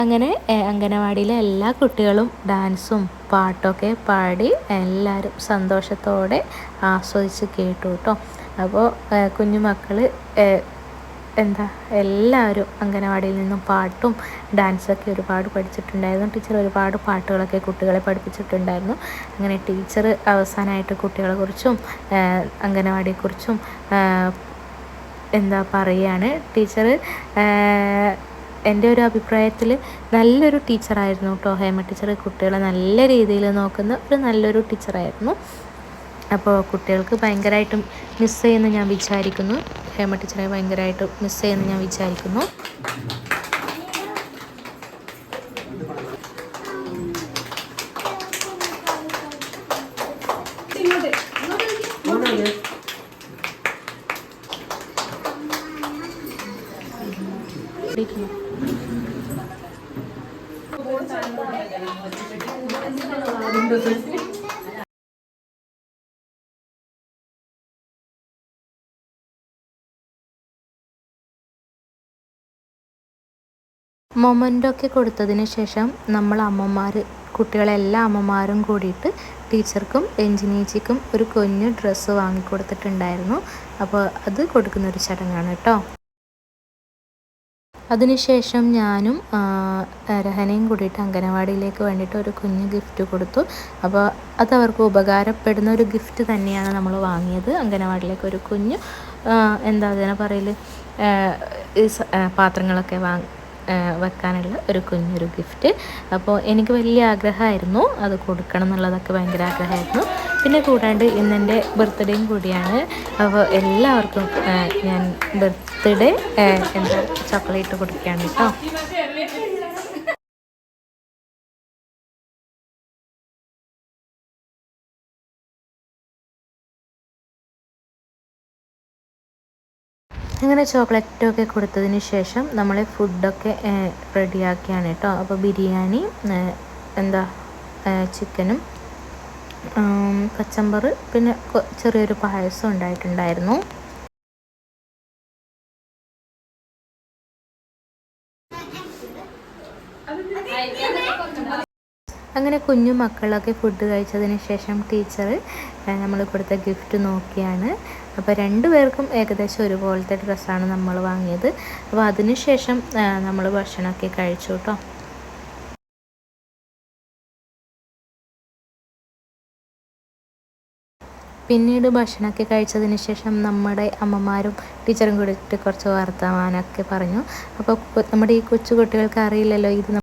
അങ്ങനെ അംഗനവാടിയിലെ എല്ലാ കുട്ടികളും ഡാൻസും പാട്ടൊക്കെ പാടി എല്ലാവരും സന്തോഷത്തോടെ ആസ്വദിച്ച് കേട്ടു കേട്ടോ. അപ്പോൾ കുഞ്ഞുമക്കൾ എല്ലാവരും അംഗനവാടിയിൽ നിന്നും പാട്ടും ഡാൻസൊക്കെ ഒരുപാട് പഠിച്ചിട്ടുണ്ടായിരുന്നു. ടീച്ചർ ഒരുപാട് പാട്ടുകളൊക്കെ കുട്ടികളെ പഠിപ്പിച്ചിട്ടുണ്ടായിരുന്നു. അങ്ങനെ ടീച്ചർ അവസാനമായിട്ട് കുട്ടികളെക്കുറിച്ചും അംഗനവാടിയെക്കുറിച്ചും പറയുകയാണ്. ടീച്ചർ എൻ്റെ ഒരു അഭിപ്രായത്തിൽ നല്ലൊരു ടീച്ചറായിരുന്നു കേട്ടോ. ഹേമ ടീച്ചർ കുട്ടികളെ നല്ല രീതിയിൽ നോക്കുന്ന ഒരു നല്ലൊരു ടീച്ചറായിരുന്നു. അപ്പോൾ കുട്ടികൾക്ക് ഭയങ്കരമായിട്ടും മിസ് ചെയ്യുമെന്ന് ഞാൻ വിചാരിക്കുന്നു. ഹേമ ടീച്ചറെ ഭയങ്കരമായിട്ട് മിസ് ചെയ്യുമെന്ന് ഞാൻ വിചാരിക്കുന്നു. മൊമെൻ്റൊക്കെ കൊടുത്തതിന് ശേഷം നമ്മൾ അമ്മമാർ കുട്ടികളെല്ലാ അമ്മമാരും കൂടിയിട്ട് ടീച്ചർക്കും എഞ്ചിനീച്ചിക്കും ഒരു കുഞ്ഞു ഡ്രസ്സ് വാങ്ങിക്കൊടുത്തിട്ടുണ്ടായിരുന്നു. അപ്പോൾ അത് കൊടുക്കുന്നൊരു ചടങ്ങാണ് കേട്ടോ. അതിനുശേഷം ഞാനും രഹനയും കൂടിയിട്ട് അംഗനവാടിയിലേക്ക് വേണ്ടിയിട്ട് ഒരു കുഞ്ഞ് ഗിഫ്റ്റ് കൊടുത്തു. അപ്പോൾ അതവർക്ക് ഉപകാരപ്പെടുന്ന ഒരു ഗിഫ്റ്റ് തന്നെയാണ് നമ്മൾ വാങ്ങിയത്. അംഗനവാടിയിലേക്ക് ഒരു കുഞ്ഞ് അതിനെ പറയൽ പാത്രങ്ങളൊക്കെ വെക്കാനുള്ള ഒരു കുഞ്ഞൊരു ഗിഫ്റ്റ്. അപ്പോൾ എനിക്ക് വലിയ ആഗ്രഹമായിരുന്നു അത് കൊടുക്കണം എന്നുള്ളതൊക്കെ, ഭയങ്കര ആഗ്രഹമായിരുന്നു. പിന്നെ കൂടാണ്ട് ഇന്നെൻ്റെ ബർത്ത്ഡേയും കൂടിയാണ്. അപ്പോൾ എല്ലാവർക്കും ഞാൻ ബർത്ത്ഡേ ചോക്ലേറ്റ് കൊടുക്കുകയാണ് കേട്ടോ. അങ്ങനെ ചോക്ലേറ്റൊക്കെ കൊടുത്തതിന് ശേഷം നമ്മൾ ഫുഡൊക്കെ റെഡിയാക്കിയാണ് കേട്ടോ. അപ്പോൾ ബിരിയാണി, ചിക്കനും കച്ചമ്പർ, പിന്നെ ചെറിയൊരു പായസം ഉണ്ടായിട്ടുണ്ടായിരുന്നു. അങ്ങനെ കുഞ്ഞു മക്കളൊക്കെ ഫുഡ് കഴിച്ചതിന് ശേഷം ടീച്ചർ നമ്മൾ കൊടുത്ത ഗിഫ്റ്റ് നോക്കിയാണ്. അപ്പോൾ രണ്ടുപേർക്കും ഏകദേശം ഒരുപോലത്തെ ഡ്രസ്സാണ് നമ്മൾ വാങ്ങിയത്. അപ്പോൾ അതിനുശേഷം നമ്മൾ ഭക്ഷണമൊക്കെ കഴിച്ചു കേട്ടോ. പിന്നീട് ഭക്ഷണമൊക്കെ കഴിച്ചതിന് ശേഷം നമ്മുടെ അമ്മമാരും ടീച്ചറും കൂടിയിട്ട് കുറച്ച് വർത്തമാനമൊക്കെ പറഞ്ഞു. അപ്പോൾ നമ്മുടെ ഈ കൊച്ചു കുട്ടികൾക്ക് അറിയില്ലല്ലോ ഇത്